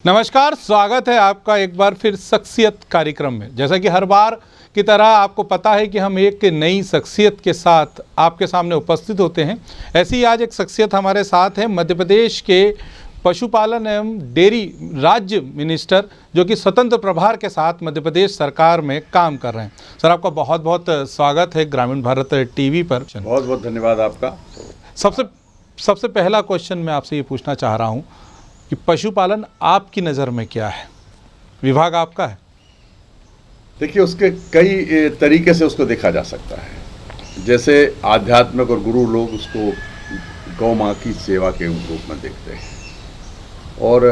नमस्कार, स्वागत है आपका एक बार फिर शख्सियत कार्यक्रम में। जैसा कि हर बार की तरह आपको पता है कि हम एक नई शख्सियत के साथ आपके सामने उपस्थित होते हैं। ऐसी ही आज एक शख्सियत हमारे साथ है, मध्य प्रदेश के पशुपालन एवं डेयरी राज्य मिनिस्टर, जो कि स्वतंत्र प्रभार के साथ मध्य प्रदेश सरकार में काम कर रहे हैं। सर, आपका बहुत बहुत स्वागत है ग्रामीण भारत टीवी पर। बहुत बहुत धन्यवाद आपका। सबसे पहला क्वेश्चन मैं आपसे ये पूछना चाह रहा हूँ कि पशुपालन आपकी नज़र में क्या है? विभाग आपका है। देखिए, उसके कई तरीके से उसको देखा जा सकता है। जैसे आध्यात्मिक और गुरु लोग उसको गौ माँ की सेवा के रूप में देखते हैं, और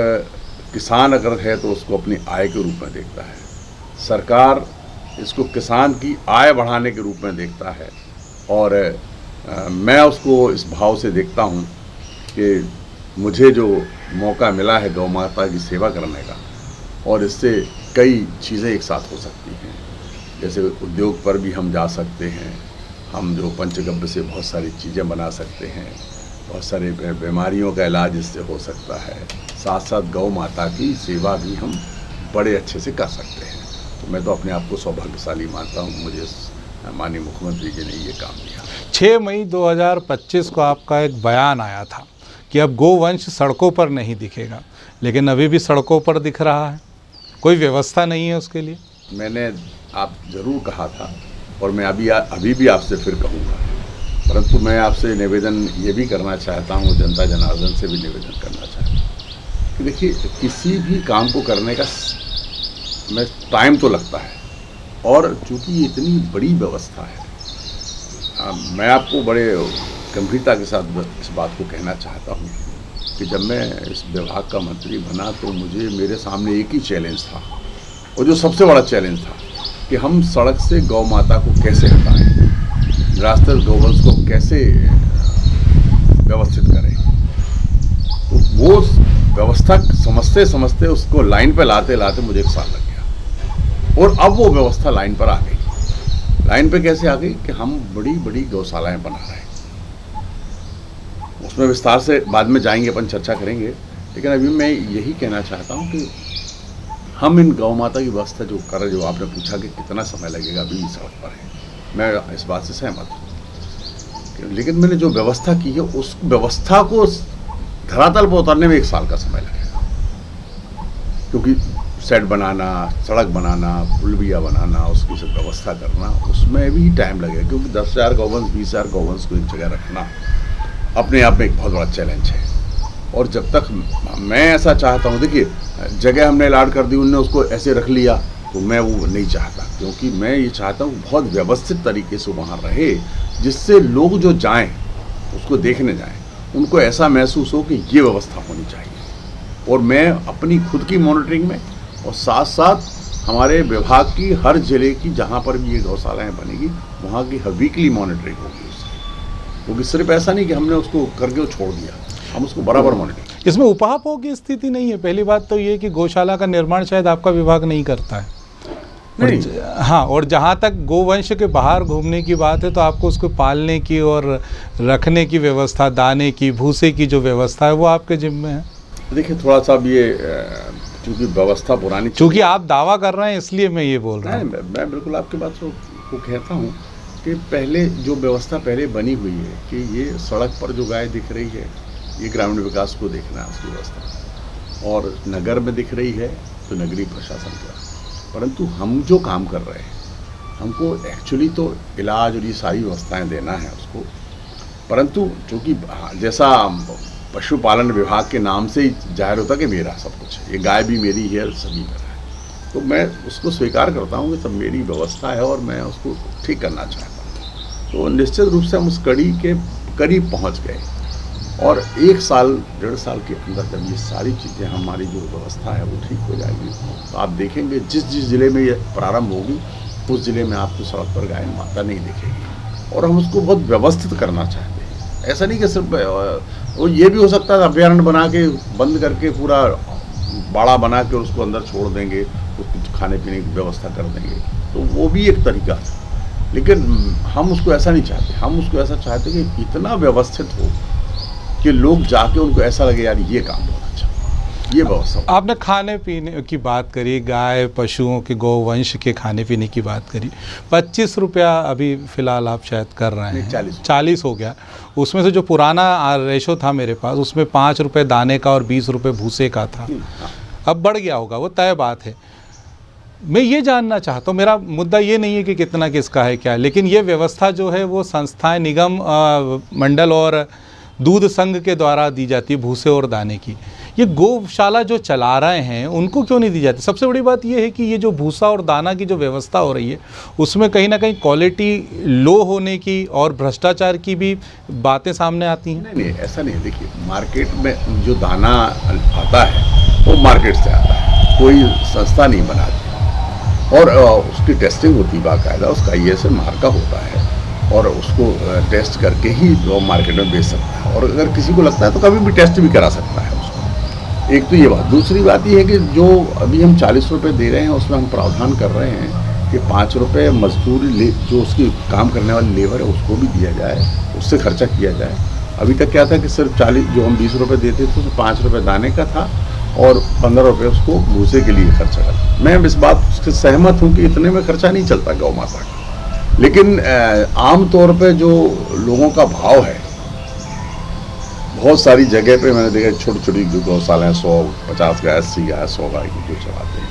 किसान अगर है तो उसको अपनी आय के रूप में देखता है। सरकार इसको किसान की आय बढ़ाने के रूप में देखता है, और मैं उसको इस भाव से देखता हूँ कि मुझे जो मौका मिला है गौ माता की सेवा करने का, और इससे कई चीज़ें एक साथ हो सकती हैं। जैसे उद्योग पर भी हम जा सकते हैं, हम जो पंचगव्य से बहुत सारी चीज़ें बना सकते हैं, बहुत सारी बीमारियों का इलाज इससे हो सकता है। साथ साथ गौ माता की सेवा भी हम बड़े अच्छे से कर सकते हैं। तो मैं तो अपने आप को सौभाग्यशाली मानता हूँ, मुझे माननीय मुख्यमंत्री जी ने ये काम दिया। 6 मई 2025 को आपका एक बयान आया था कि अब गोवंश सड़कों पर नहीं दिखेगा, लेकिन अभी भी सड़कों पर दिख रहा है। कोई व्यवस्था नहीं है उसके लिए। मैंने आप ज़रूर कहा था, और मैं अभी भी आपसे फिर कहूँगा, परंतु मैं आपसे निवेदन ये भी करना चाहता हूँ, जनता जनार्दन से भी निवेदन करना चाहता हूँ कि देखिए, किसी भी काम को करने का टाइम तो लगता है, और चूँकि ये इतनी बड़ी व्यवस्था है, मैं आपको बड़े गंभीरता के साथ इस बात को कहना चाहता हूँ कि जब मैं इस विभाग का मंत्री बना तो मेरे सामने एक ही चैलेंज था, और जो सबसे बड़ा चैलेंज था कि हम सड़क से गौ माता को कैसे हटाएं, निराश्रित गौवंश को कैसे व्यवस्थित करें। तो वो व्यवस्था समझते समझते उसको लाइन पे लाते लाते मुझे 1 साल लग गया, और अब वो व्यवस्था लाइन पर आ गई। लाइन पे कैसे आ गई कि हम बड़ी बड़ी गौशालाएं बना रहे हैं। उसमें विस्तार से बाद में जाएंगे, अपन चर्चा करेंगे, लेकिन अभी मैं यही कहना चाहता हूं कि हम इन गौ माता की व्यवस्था जो आपने पूछा कि कितना समय लगेगा, अभी भी सड़क पर है, मैं इस बात से सहमत हूँ। लेकिन मैंने जो व्यवस्था की है, उस व्यवस्था को धरातल पर उतारने में 1 साल का समय लगेगा, क्योंकि सेट बनाना, सड़क बनाना, पुलबिया बनाना, उसकी सब व्यवस्था करना, उसमें भी टाइम लगेगा, क्योंकि 10,000 गौवंश 20,000 गौवंश को एक जगह रखना अपने आप में एक बहुत बड़ा चैलेंज है। और जब तक मैं ऐसा चाहता हूँ, देखिए, जगह हमने अलॉट कर दी, उनने उसको ऐसे रख लिया, तो मैं वो नहीं चाहता, क्योंकि मैं ये चाहता हूँ बहुत व्यवस्थित तरीके से वहाँ रहे, जिससे लोग जो जाएं, उसको देखने जाएं, उनको ऐसा महसूस हो कि ये व्यवस्था होनी चाहिए। और मैं अपनी खुद की मॉनिटरिंग में, और साथ साथ हमारे विभाग की हर जिले की जहाँ पर भी ये गौशालाएँ बनेगी, वहाँ की हर वीकली मॉनिटरिंग होगी उसकी। क्योंकि सिर्फ ऐसा नहीं कि हमने उसको करके छोड़ दिया, हम उसको बराबर मॉनिटरिंग। इसमें उपापों की स्थिति नहीं है। पहली बात तो ये कि गौशाला का निर्माण शायद आपका विभाग नहीं करता है। नहीं। हाँ, और जहाँ तक गोवंश के बाहर घूमने की बात है, तो आपको उसको पालने की और रखने की व्यवस्था, दाने की, भूसे की जो व्यवस्था है, वो आपके जिम्मे है। देखिए, थोड़ा सा अब ये चूँकि व्यवस्था पुरानी, चूँकि आप दावा कर रहे हैं इसलिए मैं ये बोल रहा हूँ। मैं बिल्कुल आपकी बात को कहता हूँ कि पहले जो व्यवस्था पहले बनी हुई है कि ये सड़क पर जो गाय दिख रही है, ये ग्रामीण विकास को देखना है उसकी व्यवस्था, और नगर में दिख रही है तो नगरीय प्रशासन का। परंतु हम जो काम कर रहे हैं, हमको एक्चुअली तो इलाज और ये सारी व्यवस्थाएं देना है उसको, परंतु चूँकि जैसा पशुपालन विभाग के नाम से ही जाहिर होता कि मेरा सब कुछ है, ये गाय भी मेरी है, सभी मेरा है, तो मैं उसको स्वीकार करता हूँ कि सब मेरी व्यवस्था है, और मैं उसको ठीक करना चाहता हूँ। तो निश्चित रूप से हम उस कड़ी के करीब पहुँच गए, और 1 साल 1.5 साल के अंदर जब ये सारी चीज़ें, हमारी जो व्यवस्था है वो ठीक हो जाएगी, तो आप देखेंगे जिस जिले में ये प्रारंभ होगी, उस जिले में आपको सड़क पर गाय माता नहीं दिखेगी। और हम उसको बहुत व्यवस्थित करना चाहते हैं, ऐसा नहीं कि सिर्फ वो ये भी हो सकता है अभ्यारण्य बना के बंद करके पूरा बाड़ा बना के उसको अंदर छोड़ देंगे, उसको खाने पीने की व्यवस्था कर देंगे, तो वो भी एक तरीका है। लेकिन हम उसको ऐसा नहीं चाहते, हम उसको ऐसा चाहते कि इतना व्यवस्थित हो कि लोग जाके उनको ऐसा लगे यार ये काम बहुत अच्छा। ये व्यवस्था। आपने खाने पीने की बात करी, गाय पशुओं के गोवंश के खाने पीने की बात करी। 25 रुपया अभी फ़िलहाल आप शायद कर रहे हैं, 40 हो गया। उसमें से जो पुराना रेशो था मेरे पास, उसमें 5 रुपये दाने का और 20 रुपये भूसे का था। अब बढ़ गया होगा, वो तय बात है। मैं ये जानना चाहता हूँ, मेरा मुद्दा ये नहीं है कि कितना किसका है क्या है, लेकिन ये व्यवस्था जो है वो संस्थाएं, निगम, मंडल और दूध संघ के द्वारा दी जाती है, भूसे और दाने की। ये गौशाला जो चला रहे हैं उनको क्यों नहीं दी जाती? सबसे बड़ी बात ये है कि ये जो भूसा और दाना की जो व्यवस्था हो रही है उसमें कहीं ना कहीं क्वालिटी लो होने की और भ्रष्टाचार की भी बातें सामने आती हैं। नहीं, ऐसा नहीं है। देखिए, मार्केट में जो दाना आता है वो मार्केट से आता है, कोई संस्था नहीं बनाती, और उसकी टेस्टिंग होती है बाकायदा, उसका ISI मार्का होता है, और उसको टेस्ट करके ही वो मार्केट में बेच सकता है। और अगर किसी को लगता है तो कभी भी टेस्ट भी करा सकता है उसको। एक तो ये बात। दूसरी बात ये है कि जो अभी हम 40 रुपये दे रहे हैं उसमें हम प्रावधान कर रहे हैं कि 5 रुपये मजदूरी जो उसकी काम करने वाली लेबर है उसको भी दिया जाए, उससे खर्चा किया जाए। अभी तक क्या था कि सिर्फ 40, जो हम 20 रुपये देते थे उसमें 5 रुपये दाने का था और 15 रुपये उसको भूसे के लिए खर्चा करता। मैं इस बात से सहमत हूँ कि इतने में खर्चा नहीं चलता गौ माता का, लेकिन आम तौर पे जो लोगों का भाव है, बहुत सारी जगह पे मैंने देखा छोटी छोटी जो गौशाला है, 150 गाय, 80 गाय, 100 गाय की जो चलाते हैं,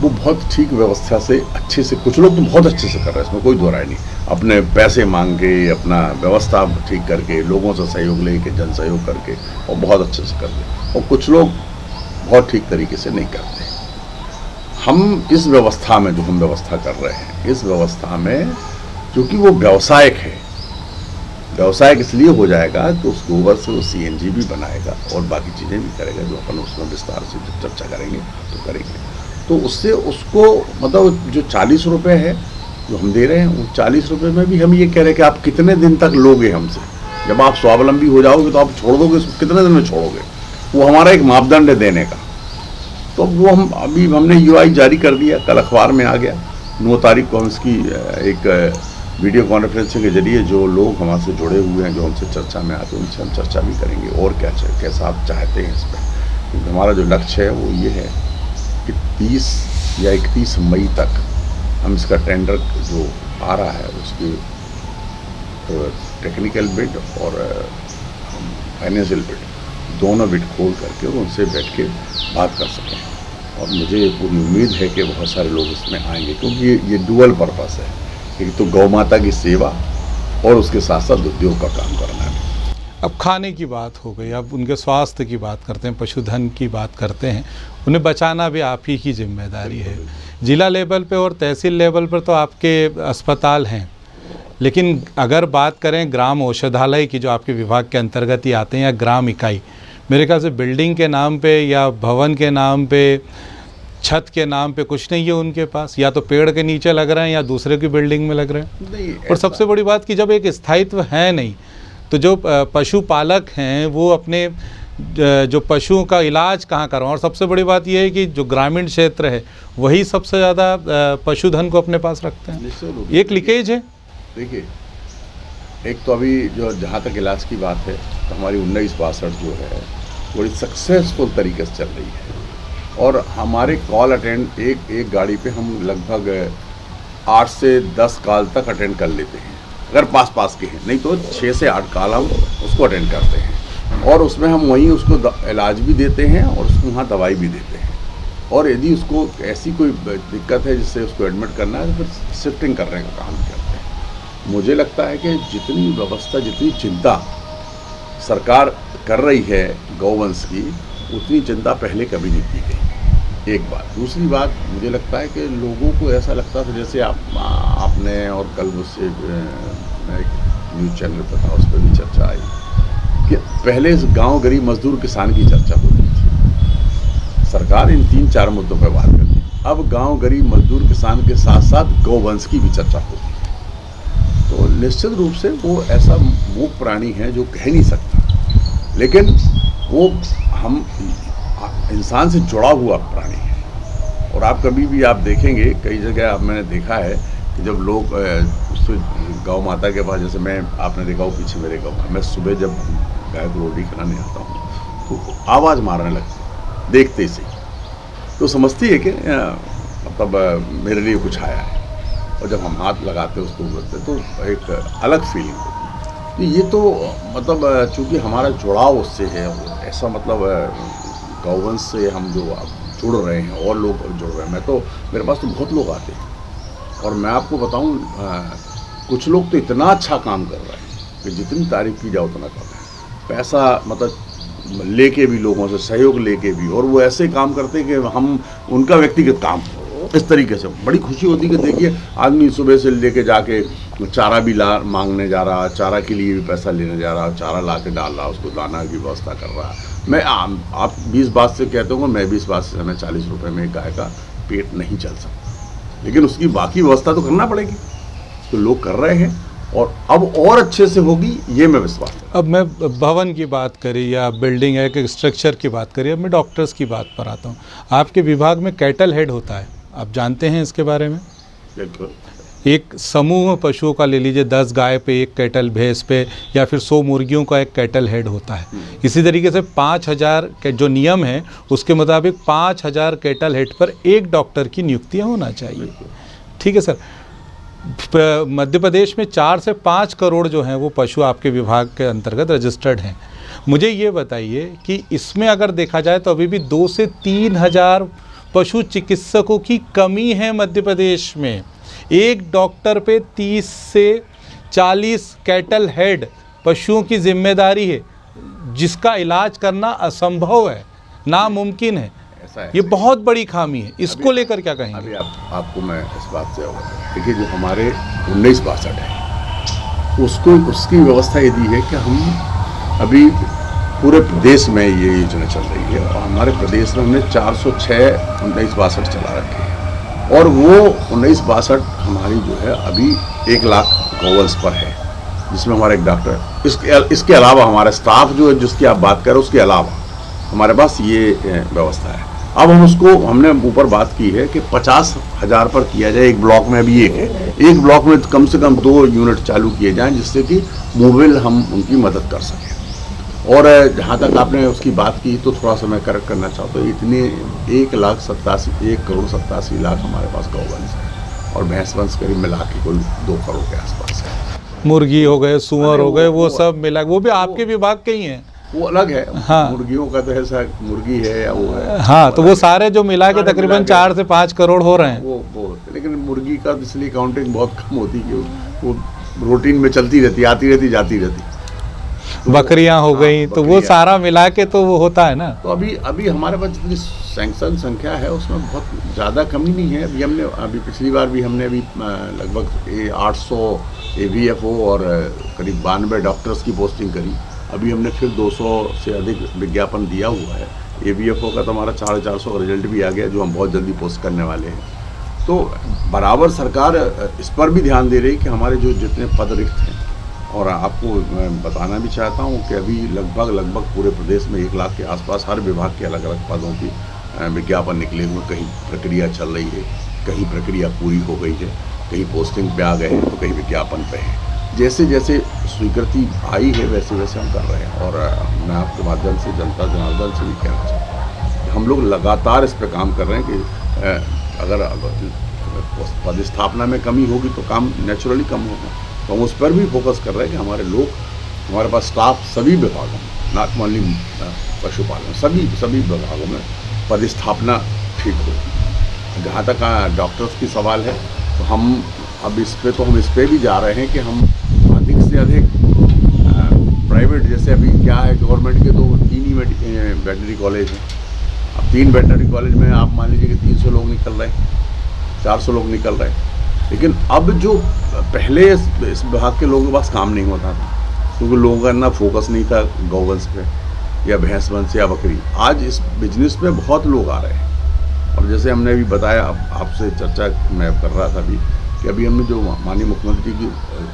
वो बहुत ठीक व्यवस्था से अच्छे से, कुछ लोग तो बहुत अच्छे से कर रहे हैं, इसमें कोई दो राय नहीं, अपने पैसे मांग के, अपना व्यवस्था ठीक करके, लोगों से सहयोग लेके, जन सहयोग करके, और बहुत अच्छे से करते। और कुछ लोग बहुत ठीक तरीके से नहीं करते। हम इस व्यवस्था में, जो हम व्यवस्था कर रहे हैं, इस व्यवस्था में क्योंकि वो व्यवसायिक है, व्यवसायिक इसलिए हो जाएगा कि उस गोबर से वो CNG भी बनाएगा और बाकी चीज़ें भी करेगा, जो अपन उसमें विस्तार से जब चर्चा करेंगे तो करेंगे। तो उससे उसको मतलब जो 40 रुपये है जो हम दे रहे हैं, वो 40 रुपये में भी हम ये कह रहे हैं कि आप कितने दिन तक लोगे हमसे, जब आप स्वावलंबी हो जाओगे तो आप छोड़ दोगे, इसको कितने दिन में छोड़ोगे, वो हमारा एक मापदंड है देने का। तो वो हम अभी हमने UI जारी कर दिया, कल अखबार में आ गया। 9 तारीख को हम इसकी एक वीडियो कॉन्फ्रेंसिंग के जरिए जो लोग हमारे से जुड़े हुए हैं, जो हमसे चर्चा में आते हैं, उनसे हम चर्चा भी करेंगे और क्या चाहिए, कैसा आप चाहते हैं इस पर। क्योंकि हमारा जो लक्ष्य है वो ये है कि 30 या 31 मई तक हम इसका टेंडर जो आ रहा है उसकी टेक्निकल बिड और फाइनेंशियल बिड, दोनों बिड खोल करके और उनसे बैठ के बात कर सकें। और मुझे पूरी उम्मीद है कि बहुत सारे लोग इसमें आएंगे, क्योंकि ये डुअल पर्पस है, एक तो गौ माता की सेवा और उसके साथ साथ उद्योग का काम करना है। अब खाने की बात हो गई, अब उनके स्वास्थ्य की बात करते हैं, पशुधन की बात करते हैं, उन्हें बचाना भी आप ही की जिम्मेदारी है। जिला लेवल पे और तहसील लेवल पर तो आपके अस्पताल हैं, लेकिन अगर बात करें ग्राम औषधालय की, जो आपके विभाग के अंतर्गत ही आते हैं, या ग्राम इकाई, मेरे ख्याल से बिल्डिंग के नाम पे या भवन के नाम पे, छत के नाम पे कुछ नहीं है उनके पास। या तो पेड़ के नीचे लग रहे हैं या दूसरे की बिल्डिंग में लग रहे हैं। और सबसे बड़ी बात कि जब एक स्थायित्व है नहीं, तो जो पशुपालक हैं वो अपने जो पशुओं का इलाज कहाँ करवाएं। और सबसे बड़ी बात यह है कि जो ग्रामीण क्षेत्र है वही सबसे ज़्यादा पशुधन को अपने पास रखते हैं। एक लीकेज है। देखिए, एक तो अभी जो जहाँ तक इलाज की बात है, तो हमारी 1962 जो है बड़ी सक्सेसफुल तरीके से चल रही है। और हमारे कॉल अटेंड एक गाड़ी पे हम लगभग 8 से 10 कॉल तक अटेंड कर लेते हैं, अगर पास के हैं, नहीं तो 6 से 8 कॉल हम उसको अटेंड करते हैं। और उसमें हम वहीं उसको इलाज भी देते हैं और उसको वहाँ दवाई भी देते हैं। और यदि उसको ऐसी कोई दिक्कत है जिससे उसको एडमिट करना है तो फिर शिफ्टिंग करने का काम करते हैं। मुझे लगता है कि जितनी व्यवस्था, जितनी चिंता सरकार कर रही है गौवंश की, उतनी चिंता पहले कभी नहीं की गई, एक बात। दूसरी बात, मुझे लगता है कि लोगों को ऐसा लगता था, जैसे आपने और कल मुझसे एक न्यूज़ चैनल पर था, उस पर भी चर्चा आई कि पहले इस गांव गरीब मजदूर किसान की चर्चा होती थी, सरकार इन 3-4 मुद्दों पर बात करती थी। अब गांव गरीब मजदूर किसान के साथ साथ गौवंश की भी चर्चा होती है। तो निश्चित रूप से वो ऐसा मूक प्राणी है जो कह नहीं सकता, लेकिन वो हम इंसान से जुड़ा हुआ प्राणी है। और आप कभी भी आप देखेंगे, कई जगह मैंने देखा है कि जब लोग उससे गौ माता के पास, जैसे मैं, आपने देखा हो पीछे मेरे गाँव में, मैं सुबह जब गाय को रोटी खिलाने आता हूँ आवाज़ मारने लगती देखते से, तो समझती है कि मतलब मेरे लिए कुछ आया है। और जब हम हाथ लगाते उसको बोलते तो एक अलग फीलिंग होती है। ये तो मतलब चूँकि हमारा जुड़ाव उससे है, ऐसा मतलब गौवंश से हम जो जुड़ रहे हैं और लोग जुड़ रहे हैं। मैं तो मेरे पास तो बहुत लोग आते हैं, और मैं आपको बताऊं कुछ लोग तो इतना अच्छा काम कर रहे हैं कि जितनी तारीफ की जाए उतना कम है। पैसा मतलब लेके भी, लोगों से सहयोग लेके भी, और वो ऐसे काम करते हैं कि हम उनका व्यक्तिगत काम हो। इस तरीके से बड़ी खुशी होती है कि देखिए आदमी सुबह से लेके जाके चारा भी ला मांगने जा रहा, चारा के लिए भी पैसा लेने जा रहा, चारा ला के डाल रहा, उसको दाना की व्यवस्था कर रहा। मैं आप 20 बात से कहते हो, मैं 20 बात से हमें 40 रुपये में एक गाय का पेट नहीं चल सकता, लेकिन उसकी बाकी व्यवस्था तो करना पड़ेगी। तो लोग कर रहे हैं, और अब और अच्छे से होगी, ये मैं विश्वास है। अब मैं भवन की बात करी या बिल्डिंग है कि स्ट्रक्चर की बात करी, अब मैं डॉक्टर्स की बात पर आता हूँ। आपके विभाग में कैटल हेड होता है, आप जानते हैं इसके बारे में? बिल्कुल। एक समूह पशुओं का ले लीजिए, 10 गाय पे एक कैटल भैंस पे, या फिर 100 मुर्गियों का एक कैटल हेड होता है। इसी तरीके से 5000 के जो नियम है उसके मुताबिक 5000 कैटल हेड पर एक डॉक्टर की नियुक्तियाँ होना चाहिए। ठीक है सर। मध्य प्रदेश में 4 से 5 करोड़ जो हैं वो पशु आपके विभाग के अंतर्गत रजिस्टर्ड हैं। मुझे ये बताइए कि इसमें अगर देखा जाए तो अभी भी 2 से 3 हज़ार पशु चिकित्सकों की कमी है मध्य प्रदेश में। एक डॉक्टर पे 30 से 40 कैटल हेड पशुओं की जिम्मेदारी है, जिसका इलाज करना असंभव है, नामुमकिन है। ये बहुत बड़ी खामी है, इसको लेकर क्या कहेंगे? अभी आपको मैं इस बात से अवगत, देखिए जो हमारे 1962 है उसकी व्यवस्था ये दी है कि हम अभी पूरे प्रदेश में ये योजना चल रही है, और हमारे प्रदेश में हमने 406 1962 चला रखे हैं, और वो 1962 हमारी जो है अभी 1 लाख गौवंश पर है, जिसमें हमारा एक डॉक्टर, इसके अलावा हमारा स्टाफ जो है जिसकी आप बात कर रहे हो, उसके अलावा हमारे पास ये व्यवस्था है। अब हमने ऊपर बात की है कि 50,000 पर किया जाए। एक ब्लॉक में अभी एक है, एक ब्लॉक में कम से कम 2 यूनिट चालू किए जाएं, जिससे कि मोबाइल हम उनकी मदद कर सकें। और जहाँ तक आपने उसकी बात की तो थोड़ा सा मैं करेक्ट करना चाहता हूँ, इतने 1,87,00,000 हमारे पास गौवंश है, और भैंस वंश करीब मिला के कुल 2 करोड़ के आसपास है। मुर्गी हो गए, सुअर हो गए, वो सब मिला, वो भी आपके विभाग के ही हैं। वो अलग है। हाँ। मुर्गियों का तो ऐसा मुर्गी है या वो है। हाँ, तो वो सारे जो मिला के तकरीबन 4 से 5 करोड़ हो रहे हैं। वो लेकिन मुर्गी का इसलिए काउंटिंग बहुत कम होती है कि वो रूटीन में चलती रहती, आती रहती, जाती रहती। तो बकरियां हो गई, तो वो सारा मिला के तो वो होता है ना। तो अभी हमारे पास जितनी सैंक्शन संख्या है उसमें बहुत ज़्यादा कमी नहीं है। अभी पिछली बार भी हमने अभी लगभग 800 AVFO और करीब 92 डॉक्टर्स की पोस्टिंग करी। अभी हमने फिर 200 से अधिक विज्ञापन दिया हुआ है। AVFO का तो हमारा 450 का रिजल्ट भी आ गया, जो हम बहुत जल्दी पोस्ट करने वाले हैं। तो बराबर सरकार इस पर भी ध्यान दे रही है कि हमारे जो जितने पद रिक्त हैं, और आपको मैं बताना भी चाहता हूँ कि अभी लगभग पूरे प्रदेश में 1 लाख के आसपास हर विभाग के अलग अलग पदों की विज्ञापन निकले हुए। कहीं प्रक्रिया चल रही है, कहीं प्रक्रिया पूरी हो गई है, कहीं पोस्टिंग पे आ गए हैं, तो कहीं विज्ञापन पे है। जैसे जैसे स्वीकृति आई है वैसे वैसे हम कर रहे हैं। और मैं आपके माध्यम से जनता जनार्दन से भी कहना चाहता हूँ कि हम लोग लगातार इस पर काम कर रहे हैं कि अगर पदस्थापना में कमी होगी तो काम नेचुरली कम होगा। तो हम उस पर भी फोकस कर रहे हैं कि हमारे पास स्टाफ सभी विभागों में, नॉट ओनली पशुपालन, सभी विभागों में पदस्थापना ठीक हो। जहाँ तक डॉक्टर्स की सवाल है, तो हम इस पे भी जा रहे हैं कि हम अधिक से अधिक प्राइवेट, जैसे अभी क्या है गवर्नमेंट के तो 3 ही वेटनरी कॉलेज हैं। अब 3 वेटनरी कॉलेज में आप मान लीजिए कि 300 लोग निकल रहे हैं, 400 लोग निकल रहे हैं। लेकिन अब जो पहले इस विभाग के लोगों के पास काम नहीं होता था, क्योंकि लोगों का ना फोकस नहीं था गौवंश पे या भैंस वंश या बकरी। आज इस बिजनेस में बहुत लोग आ रहे हैं। अब जैसे हमने अभी बताया, आपसे चर्चा मैं कर रहा था अभी, कि अभी हमने जो माननीय मुख्यमंत्री की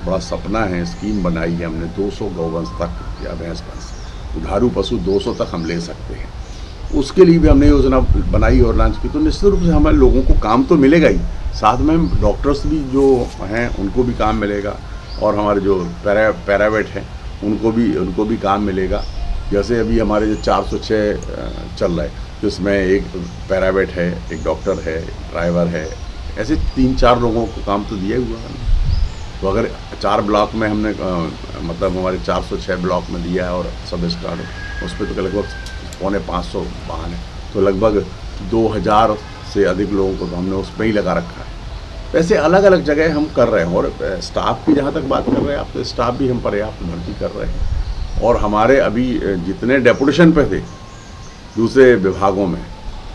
बड़ा सपना है, स्कीम बनाई है हमने 200 गौवंश तक या भैंस वंश, दुधारू पशु 200 तक हम ले सकते हैं। उसके लिए भी हमने योजना बनाई और लॉन्च की। तो निश्चित रूप से हमारे लोगों को काम तो मिलेगा ही, साथ में डॉक्टर्स भी जो हैं उनको भी काम मिलेगा, और हमारे जो पैरावेट हैं उनको भी काम मिलेगा। जैसे अभी हमारे जो 406 चल रहा है, जिसमें एक पैरामेडिक है, एक डॉक्टर है, ड्राइवर है, ऐसे 3-4 लोगों को काम तो दिया हुआ है। तो अगर 4 ब्लॉक में हमने मतलब हमारे 406 ब्लॉक में दिया है और सब स्टार्ट उस पर तो लगभग 450 वाहन है, तो लगभग 2000 से अधिक लोगों को तो हमने उस पर ही लगा रखा है। वैसे अलग अलग जगह हम कर रहे हैं। और स्टाफ की जहाँ तक बात कर रहे हैं आप, तो स्टाफ भी हम पर्याप्त भर्ती कर रहे हैं। और हमारे अभी जितने डेपुटेशन पे थे दूसरे विभागों में,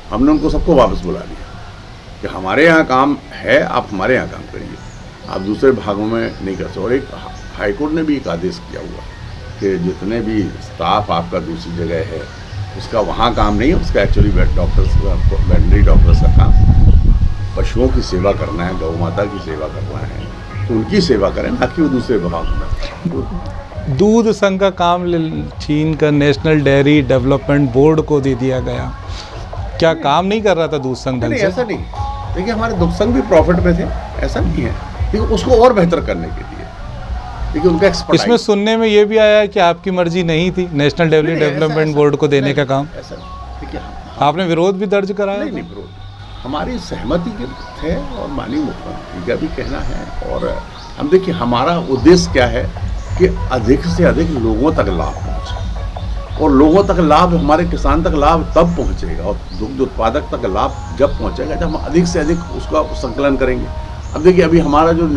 हमने उनको सबको वापस बुला लिया कि हमारे यहाँ काम है, आप हमारे यहाँ काम करिए, आप दूसरे भागों में नहीं कर सकते। और एक हाईकोर्ट ने भी एक आदेश किया हुआ कि जितने भी स्टाफ आपका दूसरी जगह है उसका वहाँ काम नहीं है, उसका एक्चुअली वेटनरी डॉक्टर्स का काम पशुओं की सेवा करना है, गौ माता की सेवा करना है, तो उनकी सेवा करें, ना कि वो दूसरे विभाग में। दूध संघ का काम छीन कर नेशनल डेयरी डेवलपमेंट बोर्ड को दे दिया गया। क्या काम नहीं कर रहा था दूध संघ ढंग नहीं, से? ऐसा नहीं। देखिए हमारे दुग्ध संघ भी प्रॉफिट में थे, ऐसा नहीं है, लेकिन उसको और बेहतर करने के लिए देखिए उनका एक्सपर्टाइज। इसमें सुनने में ये भी आया है कि आपकी मर्जी नहीं थी नेशनल डेयरी डेवलपमेंट बोर्ड को देने का काम। ऐसा देखिए आपने विरोध भी दर्ज कराया? नहीं, विरोध हमारी सहमति के थे और माननीय मुख्यमंत्री का भी कहना है। और हम देखिए हमारा उद्देश्य क्या है कि अधिक से अधिक लोगों तक लाभ पहुँचे, और लोगों तक लाभ, हमारे किसान तक लाभ तब पहुँचेगा और दुग्ध उत्पादक तक लाभ जब पहुँचेगा जब हम अधिक से अधिक उसका संकलन करेंगे। अब देखिए अभी हमारा जो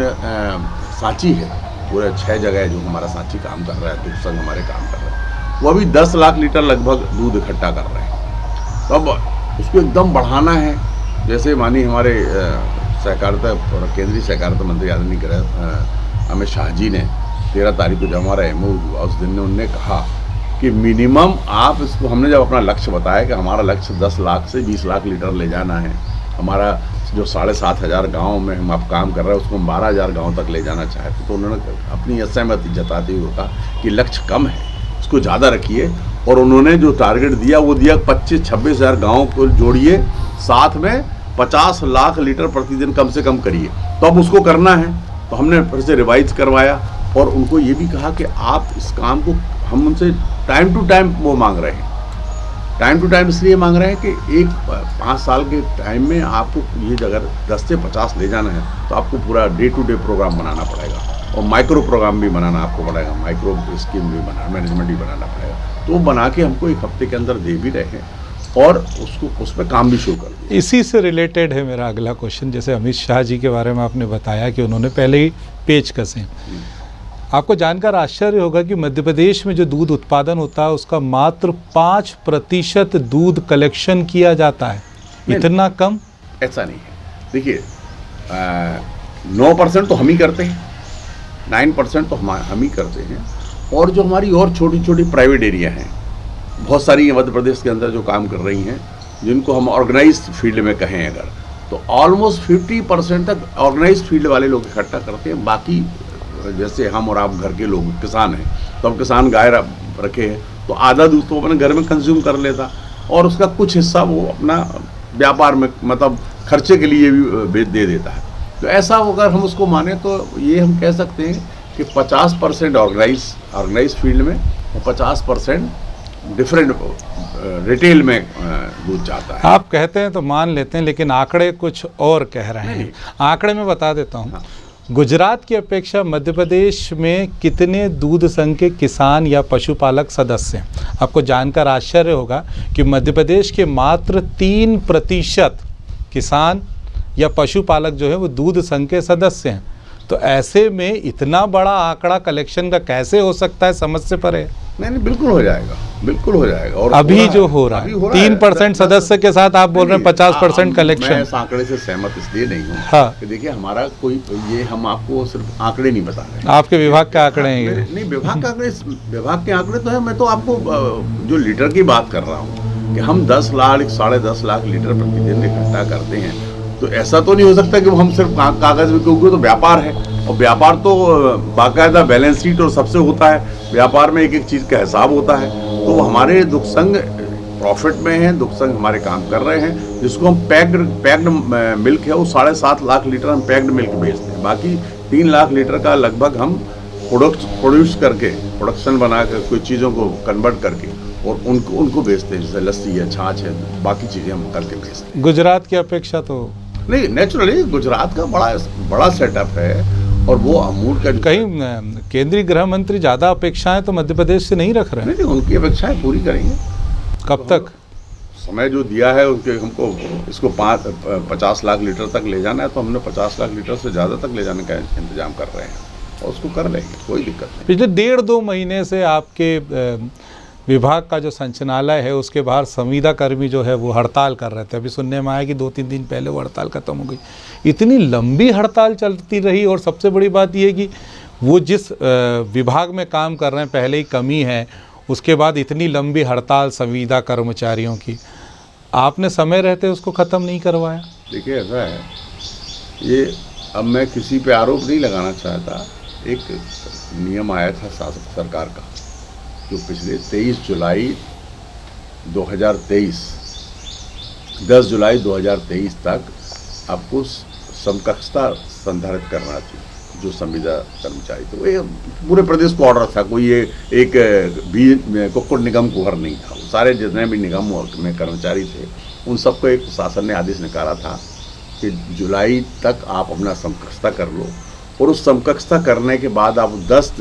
सांची है, पूरे 6 जगह जो हमारा सांची काम कर रहा है, दुग्ध संघ हमारे काम कर रहा है, वो अभी 10 लाख लीटर लगभग दूध इकट्ठा कर रहे हैं। तो अब उसको एकदम बढ़ाना है। जैसे मानी हमारे सहकारिता और केंद्रीय सहकारिता मंत्री आदरणीय अमित शाह जी ने 13 तारीख को जब हमारा MOU हुआ, उस दिन ने उन्होंने कहा कि मिनिमम आप इसको, हमने जब अपना लक्ष्य बताया कि हमारा लक्ष्य 10 लाख से 20 लाख लीटर ले जाना है, हमारा जो 7,500 गाँव में हम आप काम कर रहे हैं उसको हम 12,000 गाँव तक ले जाना चाहते, तो उन्होंने अपनी असहमति जताते हुए कहा कि लक्ष्य कम है, उसको ज़्यादा रखिए। और उन्होंने जो टारगेट दिया वो दिया 25-26,000 गाँव को जोड़िए, साथ में 50 लाख लीटर प्रतिदिन कम से कम करिए, तो अब उसको करना है। तो हमने फिर से रिवाइज करवाया और उनको ये भी कहा कि आप इस काम को, हम उनसे टाइम टू टाइम वो मांग रहे हैं। टाइम टू टाइम इसलिए मांग रहे हैं कि एक 5 साल के टाइम में आपको ये अगर 10 से 50 ले जाना है तो आपको पूरा डे टू डे प्रोग्राम बनाना पड़ेगा और माइक्रो प्रोग्राम भी बनाना आपको पड़ेगा, माइक्रो स्कीम भी बनाना, मैनेजमेंट भी बनाना पड़ेगा। तो बना के हमको 1 हफ्ते के अंदर दे भी रहे हैं और उसको उस पर काम भी शुरू कर दिया। इसी से रिलेटेड है मेरा अगला क्वेश्चन। जैसे अमित शाह जी के बारे में आपने बताया कि उन्होंने पहले ही पेच कसे, आपको जानकर आश्चर्य होगा कि मध्य प्रदेश में जो दूध उत्पादन होता है उसका मात्र 5% दूध कलेक्शन किया जाता है। इतना कम? ऐसा नहीं है। देखिए 9% तो हम ही करते हैं, 9% तो हम ही करते हैं। और जो हमारी और छोटी छोटी प्राइवेट एरिया हैं, बहुत सारी मध्य प्रदेश के अंदर जो काम कर रही हैं, जिनको हम ऑर्गेनाइज्ड फील्ड में कहें अगर, तो ऑलमोस्ट 50% तक ऑर्गेनाइज्ड फील्ड वाले लोग इकट्ठा करते हैं। बाकी जैसे हम और आप घर के लोग किसान हैं, तो हम किसान गाय रखे हैं, तो आधा दूध तो अपने घर में कंज्यूम कर लेता और उसका कुछ हिस्सा वो अपना व्यापार में, मतलब खर्चे के लिए भी दे देता है। तो ऐसा अगर हम उसको माने तो ये हम कह सकते हैं कि 50% ऑर्गेनाइज फील्ड में और 50% डिफरेंट रिटेल में दूध जाता है। आप कहते हैं तो मान लेते हैं, लेकिन आंकड़े कुछ और कह रहे हैं। आंकड़े में बता देता हूँ। गुजरात की अपेक्षा मध्य प्रदेश में कितने दूध संघ के किसान या पशुपालक सदस्य हैं? आपको जानकर आश्चर्य होगा कि मध्य प्रदेश के मात्र 3% किसान या पशुपालक जो है वो दूध संघ के सदस्य हैं। तो ऐसे में इतना बड़ा आंकड़ा कलेक्शन का कैसे हो सकता है, समझ से परे है। नहीं, बिल्कुल हो जाएगा, बिल्कुल हो जाएगा। और अभी जो हो रहा है 3% सदस्य के साथ आप बोल रहे हैं 50% कलेक्शन। मैं इस आंकड़े से सहमत इसलिए नहीं हूँ। हाँ। कि देखिए हमारा कोई ये, हम आपको सिर्फ आंकड़े नहीं बता रहे हैं। आपके विभाग के आंकड़े हैं ये? नहीं, विभाग के आंकड़े तो है। मैं तो आपको जो लीटर की बात कर रहा हूँ कि हम 10 लाख 10.5 लाख लीटर प्रतिदिन इकट्ठा करते हैं, तो ऐसा तो नहीं हो सकता कि हम सिर्फ कागज में, क्योंकि तो व्यापार है और व्यापार तो बाकायदा बैलेंस शीट और सबसे होता है। व्यापार में एक एक चीज़ का हिसाब होता है। तो हमारे दुग्ध संघ प्रॉफिट में हैं, दुग्ध संघ हमारे काम कर रहे हैं। जिसको हम पैक्ड मिल्क है वो 7.5 लाख लीटर हम पैक्ड मिल्क बेचते हैं। बाकी 3 लाख लीटर का लगभग हम प्रोड्यूस करके, प्रोडक्शन बना कर, कुछ चीज़ों को कन्वर्ट करके और उनको बेचते हैं, जैसे लस्सी है, छाछ है, बाकी चीज़ें हम करके बेचते हैं। गुजरात की अपेक्षा तो नहीं, नेचुरली गुजरात का बड़ा सेटअप है, और वो अमूल का कहीं केंद्रीय गृह मंत्री ज़्यादा अपेक्षाएं तो मध्य प्रदेश से नहीं रख रहे हैं। नहीं, उनकी अपेक्षाएं पूरी करेंगे। कब तक? समय जो दिया है उनके, हमको इसको 50 लाख लीटर तक ले जाना है, तो हमने 50 लाख लीटर से ज़्यादा तक ले जाने का इंतजाम कर रहे हैं, और उसको कर लेंगे, कोई दिक्कत नहीं। पिछले 1.5-2 महीने से आपके विभाग का जो संचालय है उसके बाहर संविदा कर्मी जो है वो हड़ताल कर रहे थे। अभी सुनने में आया कि 2-3 दिन पहले वो हड़ताल खत्म हो गई। इतनी लंबी हड़ताल चलती रही, और सबसे बड़ी बात ये है कि वो जिस विभाग में काम कर रहे हैं पहले ही कमी है, उसके बाद इतनी लंबी हड़ताल संविदा कर्मचारियों की, आपने समय रहते उसको ख़त्म नहीं करवाया। देखिए, ऐसा है, ये अब मैं किसी पे आरोप नहीं लगाना चाहता। एक नियम आया था शासक सरकार का, जो पिछले 23 जुलाई 2023, 10 जुलाई 2023 तक आपको समकक्षता संधारित करना थी, जो संविदा कर्मचारी थे। वो पूरे प्रदेश को ऑर्डर था, कोई ये एक कुक्कुट निगम कुहर नहीं था। सारे जितने भी निगम में कर्मचारी थे, उन सबको एक शासन ने आदेश निकाला था कि जुलाई तक आप अपना समकक्षता कर लो, और उस समकक्षता करने के बाद आप 10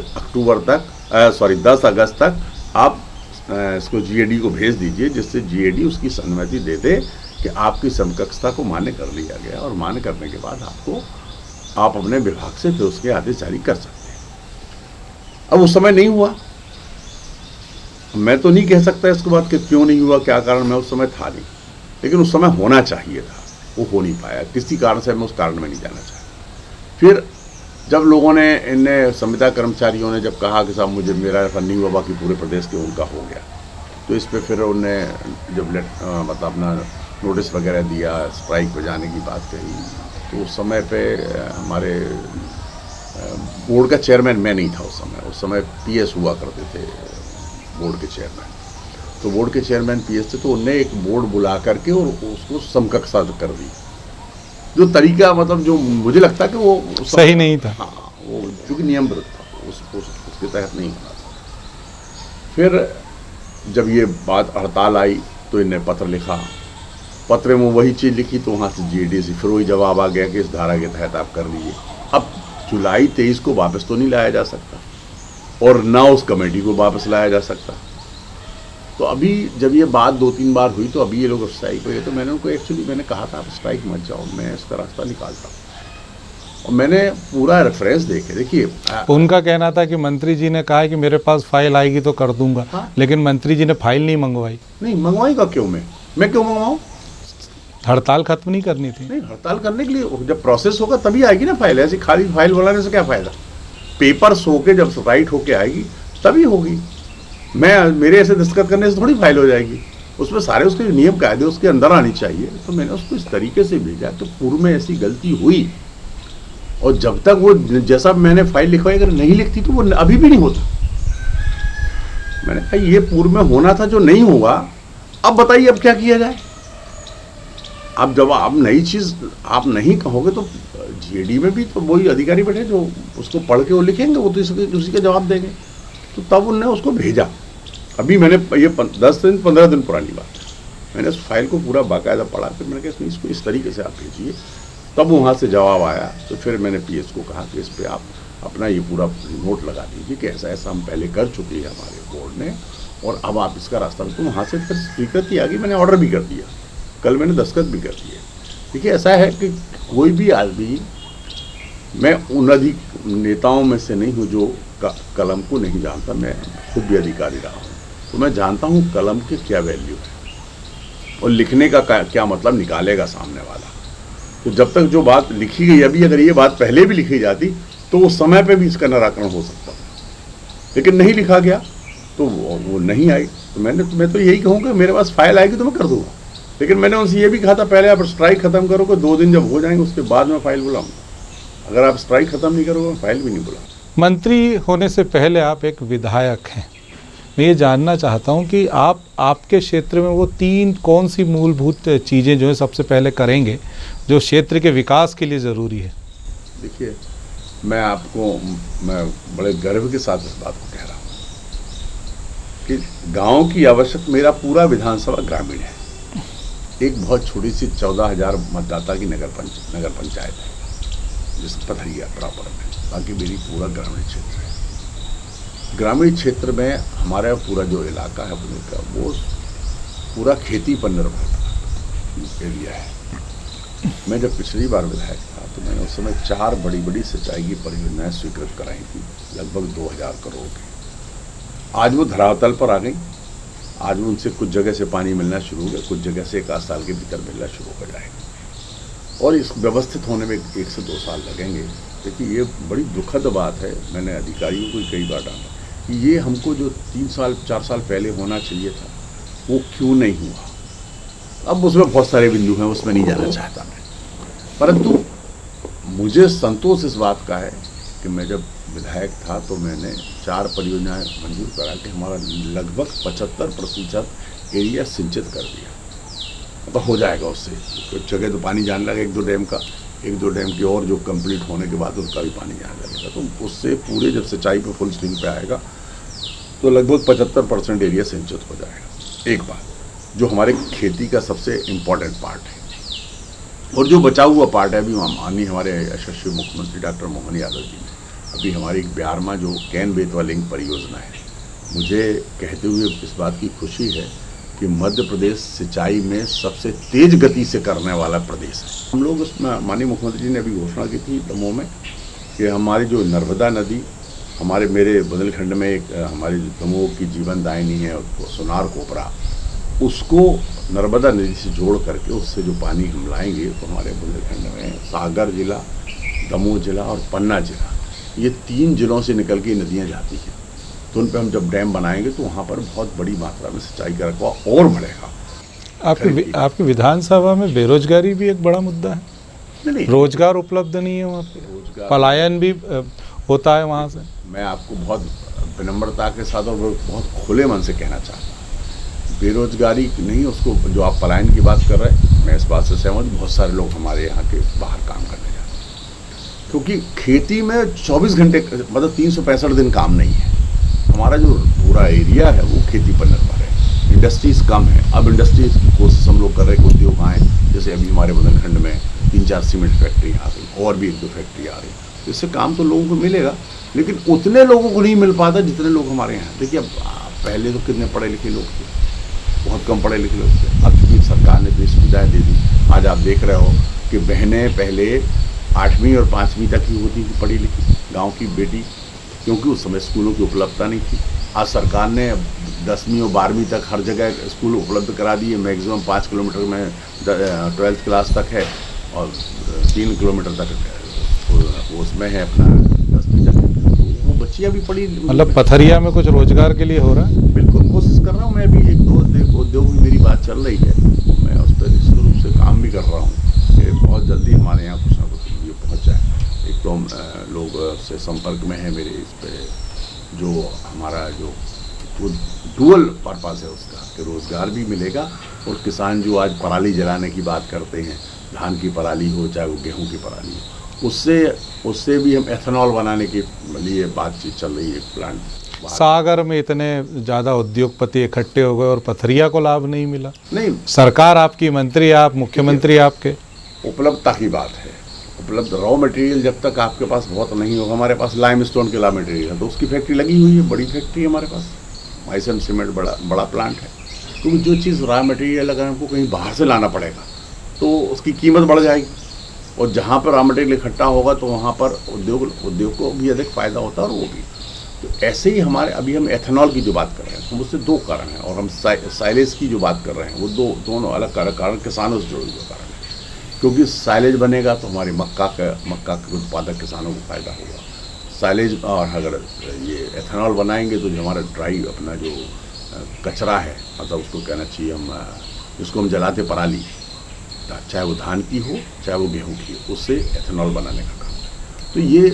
अगस्त तक आप इसको जीएडी को भेज दीजिए, जिससे जीएडी उसकी अनुमति दे दे कि आपकी समकक्षता को मान्य कर लिया गया, और मान्य करने के बाद आप अपने विभाग से फिर उसके आदेश जारी कर सकते हैं। अब उस समय नहीं हुआ। मैं तो नहीं कह सकता इसके बाद कि क्यों नहीं हुआ, क्या कारण, मैं उस समय था नहीं, लेकिन उस समय होना चाहिए था, वो हो नहीं पाया किसी कारण से। मैं उस कारण में नहीं जाना चाहता। फिर जब लोगों ने, इनने संविदा कर्मचारियों ने जब कहा कि साहब मुझे मेरा ऐसा नहीं हुआ, बाकी पूरे प्रदेश के उनका हो गया, तो इस पे फिर उनने जब मतलब अपना नोटिस वगैरह दिया, स्ट्राइक पे जाने की बात कही, तो उस समय पे हमारे बोर्ड का चेयरमैन मैं नहीं था उस समय पीएस हुआ करते थे बोर्ड के चेयरमैन। तो बोर्ड के चेयरमैन पीएस थे, तो उनने एक बोर्ड बुला करके और उसको समकक्षता कर दी, जो तरीका मतलब जो मुझे लगता कि वो सही नहीं था। हाँ, वो क्योंकि नियम विरुद्ध था, उसके तहत नहीं होना था। फिर जब ये बात हड़ताल आई, तो इन्हें पत्र लिखा, पत्र में वही चीज़ लिखी, तो वहाँ से जीएडी से फिर वही जवाब आ गया कि इस धारा के तहत आप कर लीजिए। अब जुलाई 23 को वापस तो नहीं लाया जा सकता, और ना उस कमेटी को वापस लाया जा सकता। तो अभी जब ये बात 2-3 बार हुई, तो अभी ये लोग स्ट्राइक पे गए, तो मैंने उनको मैंने कहा था आप स्ट्राइक मत जाओ, मैं इसका रास्ता निकालता हूँ। और मैंने पूरा रेफरेंस देखिए, उनका कहना था कि मंत्री जी ने कहा है कि मेरे पास फाइल आएगी तो कर दूंगा। हाँ? लेकिन मंत्री जी ने फाइल नहीं मंगवाई। नहीं मंगवाएगा क्यों, मैं क्यों मंगवाऊँ? हड़ताल खत्म नहीं करनी थी। नहीं, हड़ताल करने के लिए जब प्रोसेस होगा तभी आएगी ना फाइल। ऐसी खाली फाइल बनाने से क्या फ़ायदा? पेपर्स होके जब राइट होके आएगी तभी होगी। मेरे ऐसे दस्तखत करने से थोड़ी फाइल हो जाएगी। उसमें सारे उसके नियम कायदे उसके अंदर आनी चाहिए। तो मैंने उसको इस तरीके से भेजा कि पूर्व में ऐसी गलती हुई, और जब तक वो जैसा मैंने फाइल लिखवाई अगर नहीं लिखती तो वो अभी भी नहीं होता। मैंने कहा ये पूर्व में होना था, जो नहीं हुआ, अब बताइए अब क्या किया जाए। अब जब आप नई चीज़ आप नहीं कहोगे तो जीएडी में भी तो वही अधिकारी बैठे जो उसको पढ़ के वो लिखेंगे, वो तो उसी का जवाब देंगे। तो तब उनने उसको भेजा। अभी मैंने ये 10-15 दिन पुरानी बात है, मैंने उस फाइल को पूरा बाकायदा पढ़ा, फिर मैंने कहा इसको इस तरीके से आप भेजिए। तब वहाँ से जवाब आया, तो फिर मैंने पीएस को कहा कि इस पर आप अपना ये पूरा नोट लगा दीजिए कि ऐसा ऐसा हम पहले कर चुके हैं हमारे बोर्ड ने, और अब आप इसका रास्ता। तो वहाँ से फिर स्वीकृति आ गई, मैंने ऑर्डर भी कर दिया, कल मैंने दस्तखत भी कर दिए। देखिए ऐसा है कि कोई भी आदमी, मैं उन नेताओं में से नहीं हूँ जो कलम को नहीं जानता। मैं खुद भी अधिकारी रहा हूँ, तो मैं जानता हूँ कलम की क्या वैल्यू है और लिखने का क्या मतलब निकालेगा सामने वाला। तो जब तक जो बात लिखी गई, अभी अगर ये बात पहले भी लिखी जाती तो उस समय पे भी इसका निराकरण हो सकता था, लेकिन नहीं लिखा गया तो वो नहीं आई। तो मैं तो यही कहूँगा मेरे पास फाइल आएगी तो मैं कर दूँगा, लेकिन मैंने उनसे ये भी कहा था पहले आप स्ट्राइक खत्म करोगे, 2 दिन जब हो जाएंगे उसके बाद मैं फाइल बुलाऊँगा। अगर आप स्ट्राइक खत्म नहीं करोगे मैं फाइल भी नहीं बुलाऊँगा। मंत्री होने से पहले आप एक विधायक हैं। मैं ये जानना चाहता हूँ कि आपके क्षेत्र में वो 3 कौन सी मूलभूत चीज़ें जो है सबसे पहले करेंगे जो क्षेत्र के विकास के लिए ज़रूरी है? देखिए, मैं बड़े गर्व के साथ इस बात को कह रहा हूँ कि गांव की आवश्यक, मेरा पूरा विधानसभा ग्रामीण है। एक बहुत छोटी सी 14,000 मतदाता की नगर पंचायत है जिस पथरिया प्रॉपर में, बाकी मेरी पूरा ग्रामीण क्षेत्र है। ग्रामीण क्षेत्र में हमारा पूरा जो इलाका है का वो पूरा खेती पर निर्भर एरिया है। मैं जब पिछली बार विधायक था तो मैंने उस समय 4 बड़ी बड़ी सिंचाई की परियोजनाएं स्वीकृत कराई थी, लगभग 2000 करोड़ की। आज वो धरातल पर आ गई। आज वो उनसे कुछ जगह से पानी मिलना शुरू हो गया, कुछ जगह से 1 साल के भीतर मिलना शुरू हो जाएगा और इस व्यवस्थित होने में 1 से 2 साल लगेंगे। देखिए ये बड़ी दुखद बात है। मैंने अधिकारियों को कई बार डाला कि ये हमको जो 3 साल 4 साल पहले होना चाहिए था वो क्यों नहीं हुआ। अब उसमें बहुत सारे बिंदु हैं, उसमें नहीं जाना चाहता मैं, परंतु मुझे संतोष इस बात का है कि मैं जब विधायक था तो मैंने 4 परियोजनाएं मंजूर करा के हमारा लगभग 75% एरिया सिंचित कर दिया। तो हो जाएगा उससे, कुछ जगह तो पानी जाने लगा, 1-2 डैम का, 1-2 डैम की और जो कंप्लीट होने के बाद उसका भी पानी जाने लगेगा। तो उससे पूरे जब सिंचाई पे फुल स्विंग पे आएगा तो लगभग 75% एरिया सिंचित हो जाएगा। एक बात जो हमारे खेती का सबसे इम्पोर्टेंट पार्ट है, और जो बचा हुआ पार्ट है, अभी माननीय हमारे यशस्वी मुख्यमंत्री डॉक्टर मोहन यादव जी ने अभी हमारी ब्यारमा जो कैन बेतवा लिंक परियोजना है, मुझे कहते हुए इस बात की खुशी है कि मध्य प्रदेश सिंचाई में सबसे तेज गति से करने वाला प्रदेश है। हम लोग उसमें माननीय मुख्यमंत्री जी ने अभी घोषणा की थी दमोह में कि हमारी जो नर्मदा नदी मेरे बुंदेलखंड में एक हमारी दमोह की जीवन दायिनी है सोनार कोपरा, उसको नर्मदा नदी से जोड़ करके उससे जो पानी हम लाएंगे तो हमारे बुंदेलखंड में सागर जिला, दमोह जिला और पन्ना जिला, ये 3 जिलों से निकल के नदियाँ जाती हैं। तो उन पर हम जब डैम बनाएंगे तो वहाँ पर बहुत बड़ी मात्रा में सिंचाई का रकबा और बढ़ेगा। आपकी विधानसभा में बेरोजगारी भी एक बड़ा मुद्दा है। नहीं, रोजगार उपलब्ध नहीं है वहाँ पे, पलायन भी होता है वहाँ से। मैं आपको बहुत विनम्रता के साथ और बहुत खुले मन से कहना चाहता हूँ, बेरोजगारी नहीं, उसको जो आप पलायन की बात कर रहे हैं, मैं इस बात से सहमत। बहुत सारे लोग हमारे यहाँ के बाहर काम करने जाते हैं क्योंकि खेती में 24 घंटे मतलब 365 दिन काम नहीं है। हमारा जो पूरा एरिया है वो खेती पर निर्भर है। इंडस्ट्रीज कम है। अब इंडस्ट्रीज की कोशिश हम लोग कर रहे हैं, उद्योग आए, जैसे अभी हमारे बुंदेलखंड में 3-4 सीमेंट फैक्ट्री आ गई और भी 1-2 फैक्ट्री आ रही। इससे काम तो लोगों को मिलेगा, लेकिन उतने लोगों को नहीं मिल पाता जितने लोग हमारे यहाँ। देखिए अब पहले तो कितने पढ़े लिखे लोग थे, बहुत कम पढ़े लिखे लोग थे। अब चूँकि सरकार ने इतनी सुविधाएँ दे दी, आज आप देख रहे हो कि बहनें पहले 8वीं और 5वीं तक ही होती थी पढ़ी लिखी, गांव की बेटी, क्योंकि उस समय स्कूलों की उपलब्धता नहीं थी। आज सरकार ने 10वीं और 12वीं तक हर जगह स्कूल उपलब्ध करा दिए। मैक्सिमम 5 किलोमीटर में 12th क्लास तक है और 3 किलोमीटर तक उसमें है अपना 10वीं तक। वो बच्चियाँ भी पढ़ी। मतलब पथरिया में कुछ रोजगार के लिए हो रहा है। बिल्कुल कोशिश कर रहा हूँ मैं भी। 1-2 उद्योग में मेरी बात चल रही है, मैं उस पर निश्चित रूप से काम भी कर रहा हूँ कि बहुत जल्दी हमारे यहाँ कुछ ना कुछ ये पहुँच जाए। एक तो लोग से संपर्क में है मेरे, इस पर जो हमारा जो वो डुअल पर्पस है उसका कि रोज़गार भी मिलेगा और किसान जो आज पराली जलाने की बात करते हैं, धान की पराली हो चाहे वो गेहूं की पराली हो, उससे भी हम एथेनॉल बनाने के लिए बातचीत चल रही है। प्लांट सागर में इतने ज़्यादा उद्योगपति इकट्ठे हो गए और पथरिया को लाभ नहीं मिला। नहीं, सरकार आपकी, मंत्री आप, मुख्यमंत्री आपके। उपलब्धता की बात है। उपलब्ध रॉ मटेरियल जब तक आपके पास बहुत नहीं होगा। हमारे पास लाइमस्टोन के रॉ मटेरियल है तो उसकी फैक्ट्री लगी हुई है, बड़ी फैक्ट्री है हमारे पास। माइसन सीमेंट बड़ा प्लांट है। क्योंकि जो चीज़ रॉ मटेरियल अगर हमको कहीं बाहर से लाना पड़ेगा तो उसकी कीमत बढ़ जाएगी, और जहाँ पर रॉ मटेरियल इकट्ठा होगा तो वहाँ पर उद्योग को भी अधिक फ़ायदा होता है। और वो भी तो ऐसे ही हमारे अभी हम एथेनॉल की जो बात कर रहे हैं हम उससे 2 कारण हैं, और हम साइलेज की जो बात कर रहे हैं वो दोनों अलग कारण किसानों से जुड़े हुए कारण हैं। क्योंकि साइलेज बनेगा तो हमारे मक्का के उत्पादक किसानों को फ़ायदा होगा। साइलेज और अगर ये एथेनॉल बनाएंगे तो जो हमारा ड्राई अपना जो कचरा है, मतलब उसको कहना चाहिए हम जिसको हम जलाते पराली, चाहे वो धान की हो चाहे वो गेहूं की हो, उससे एथेनॉल बनाने का काम है। तो ये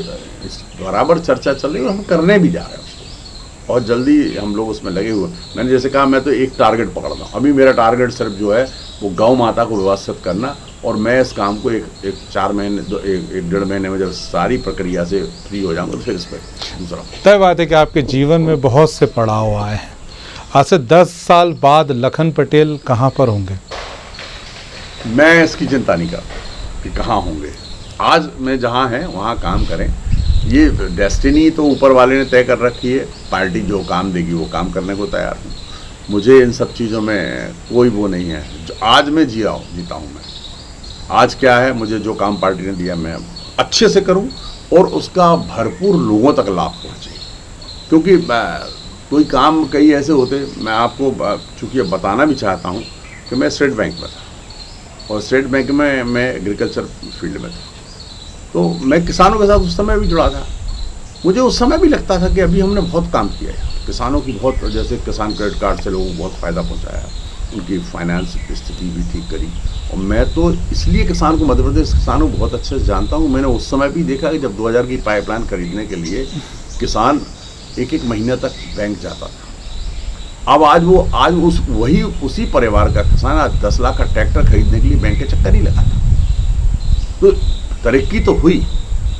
बराबर चर्चा चल रही है और हम करने भी जा रहे हैं उसको, और जल्दी हम लोग उसमें लगे हुए। मैंने जैसे कहा मैं तो एक टारगेट पकड़ रहा हूँ। अभी मेरा टारगेट सिर्फ जो है वो गौ माता को व्यवस्थित करना, और मैं इस काम को एक 1-1.5 महीने में जब सारी प्रक्रिया से फ्री हो जाऊंगा तो फिर इस पर दूसरा। तय बात है कि आपके जीवन में बहुत से पड़ाव आए हैं। आज से 10 साल बाद लखन पटेल कहाँ पर होंगे? मैं इसकी चिंता नहीं करता कि कहाँ होंगे। आज मैं जहाँ हैं वहाँ काम करें। ये डेस्टिनी तो ऊपर वाले ने तय कर रखी है, पार्टी जो काम देगी वो काम करने को तैयार हूँ। मुझे इन सब चीज़ों में कोई वो नहीं है। जो आज मैं जीता हूँ मैं। आज क्या है, मुझे जो काम पार्टी ने दिया मैं अच्छे से करूँ और उसका भरपूर लोगों तक लाभ पहुँचे। क्योंकि कोई काम कई ऐसे होते, मैं आपको चूँकि बताना भी चाहता हूँ कि मैं स्टेट बैंक में था और स्टेट बैंक में मैं एग्रीकल्चर फील्ड में था, तो मैं किसानों के साथ उस समय भी जुड़ा था। मुझे उस समय भी लगता था कि अभी हमने बहुत काम किया है, किसानों की बहुत, जैसे किसान क्रेडिट कार्ड से लोगों को बहुत फ़ायदा पहुंचाया, उनकी फाइनेंस स्थिति भी ठीक करी। और मैं तो इसलिए किसान को, मध्य प्रदेश किसानों को बहुत अच्छे से जानता हूं। मैंने उस समय भी देखा कि जब 2000 की पाइपलाइन खरीदने के लिए किसान एक महीने तक बैंक जाता था। अब आज उसी परिवार का किसान आज 10 लाख का ट्रैक्टर खरीदने के लिए बैंक के चक्कर नहीं लगाता। तो तरक्की तो हुई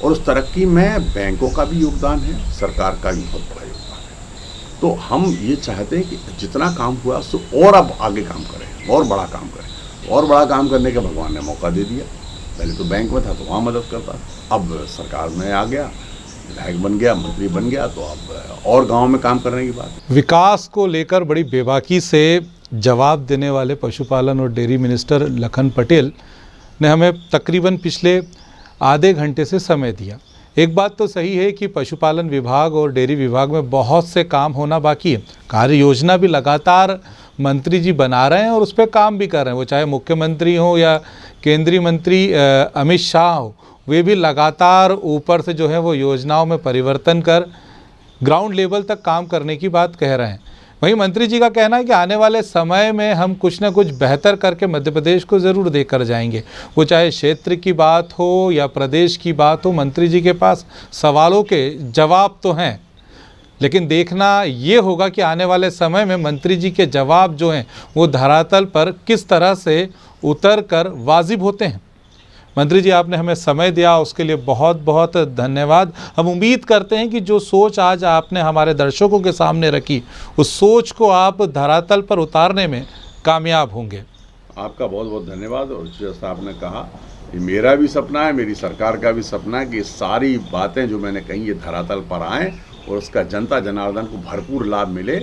और उस तरक्की में बैंकों का भी योगदान है, सरकार का भी बहुत बड़ा योगदान है। तो हम ये चाहते हैं कि जितना काम हुआ उससे और अब आगे काम करें और बड़ा काम करें। और बड़ा काम करने का भगवान ने मौका दे दिया। पहले तो बैंक में था तो वहाँ मदद करता, अब सरकार में आ गया, विधायक बन गया, मंत्री बन गया, तो अब और गाँव में काम करने की बात। विकास को लेकर बड़ी बेबाकी से जवाब देने वाले पशुपालन और डेयरी मिनिस्टर लखन पटेल ने हमें तकरीबन पिछले आधे घंटे से समय दिया। एक बात तो सही है कि पशुपालन विभाग और डेयरी विभाग में बहुत से काम होना बाकी है। कार्य योजना भी लगातार मंत्री जी बना रहे हैं और उस पर काम भी कर रहे हैं, वो चाहे मुख्यमंत्री हो या केंद्रीय मंत्री अमित शाह हो, वे भी लगातार ऊपर से जो है वो योजनाओं में परिवर्तन कर ग्राउंड लेवल तक काम करने की बात कह रहे हैं। वहीं मंत्री जी का कहना है कि आने वाले समय में हम कुछ न कुछ बेहतर करके मध्य प्रदेश को ज़रूर देकर जाएंगे। वो चाहे क्षेत्र की बात हो या प्रदेश की बात हो, मंत्री जी के पास सवालों के जवाब तो हैं, लेकिन देखना ये होगा कि आने वाले समय में मंत्री जी के जवाब जो हैं वो धरातल पर किस तरह से उतर कर वाजिब होते हैं। मंत्री जी, आपने हमें समय दिया, उसके लिए बहुत बहुत धन्यवाद। हम उम्मीद करते हैं कि जो सोच आज आपने हमारे दर्शकों के सामने रखी, उस सोच को आप धरातल पर उतारने में कामयाब होंगे। आपका बहुत बहुत धन्यवाद। और जैसा आपने कहा, ये मेरा भी सपना है, मेरी सरकार का भी सपना है कि सारी बातें जो मैंने कही ये धरातल पर आएँ और उसका जनता जनार्दन को भरपूर लाभ मिले।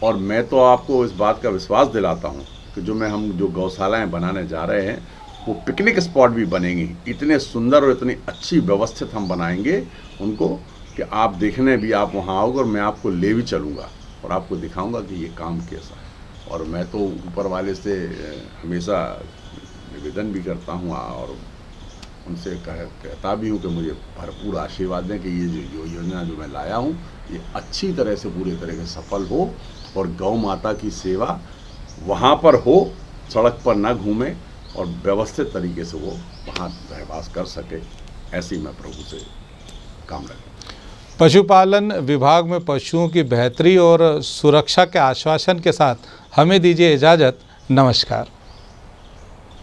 और मैं तो आपको इस बात का विश्वास दिलाता हूँ कि हम जो गौशालाएँ बनाने जा रहे हैं वो पिकनिक स्पॉट भी बनेंगी। इतने सुंदर और इतनी अच्छी व्यवस्थित हम बनाएंगे उनको कि आप देखने भी आप वहाँ आओगे और मैं आपको ले भी चलूँगा और आपको दिखाऊंगा कि ये काम कैसा है। और मैं तो ऊपर वाले से हमेशा निवेदन भी करता हूँ और उनसे कहता भी हूँ कि मुझे भरपूर आशीर्वाद दें कि ये जो योजना जो मैं लाया हूँ ये अच्छी तरह से पूरी तरह से सफल हो और गौ माता की सेवा वहाँ पर हो, सड़क पर ना घूमे और व्यवस्थित तरीके से वो वहाँ रहवास कर सके। ऐसी मैं प्रभु से कामना करता हूँ। पशुपालन विभाग में पशुओं की बेहतरी और सुरक्षा के आश्वासन के साथ हमें दीजिए इजाज़त। नमस्कार।